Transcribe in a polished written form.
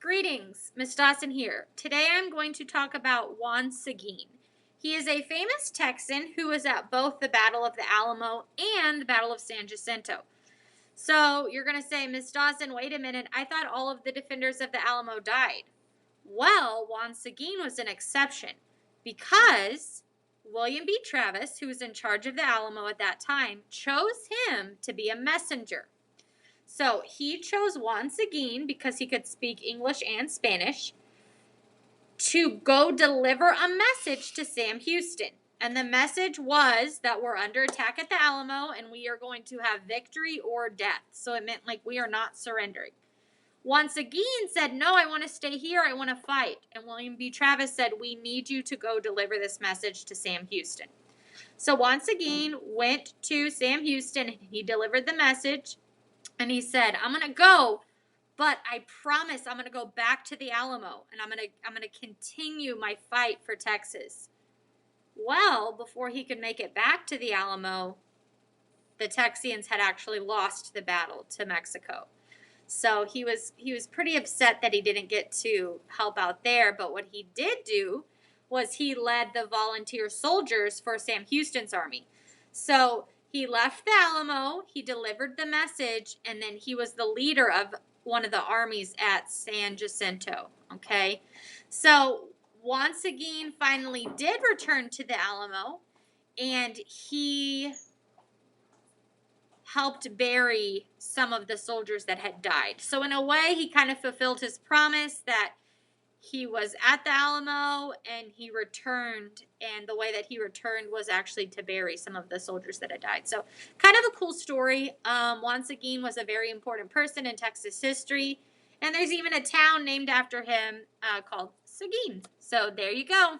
Greetings, Miss Dawson here. Today I'm going to talk about Juan Seguin. He is a famous Texan who was at both the Battle of the Alamo and the Battle of San Jacinto. So you're going to say, Miss Dawson, wait a minute, I thought all of the defenders of the Alamo died. Well, Juan Seguin was an exception because William B. Travis, who was in charge of the Alamo at that time, chose him to be a messenger. So he chose Juan Seguin because he could speak English and Spanish to go deliver a message to Sam Houston. And the message was that we're under attack at the Alamo and we are going to have victory or death. So it meant like we are not surrendering. Juan Seguin said, no, I want to stay here. I want to fight. And William B. Travis said, we need you to go deliver this message to Sam Houston. So Juan Seguin went to Sam Houston and he delivered the message. And he said, I'm going to go, but I promise I'm going to go back to the Alamo and I'm going to continue my fight for Texas. Well, before he could make it back to the Alamo, the Texians had actually lost the battle to Mexico. So he was pretty upset that he didn't get to help out there, but what he did do was he led the volunteer soldiers for Sam Houston's army. So he left the Alamo, he delivered the message, and then he was the leader of one of the armies at San Jacinto, okay? So Juan Seguin finally did return to the Alamo, and he helped bury some of the soldiers that had died. So in a way, he kind of fulfilled his promise that he was at the Alamo and he returned, and the way that he returned was actually to bury some of the soldiers that had died. So kind of a cool story. Juan Seguin was a very important person in Texas history, and there's even a town named after him called Seguin. So there you go.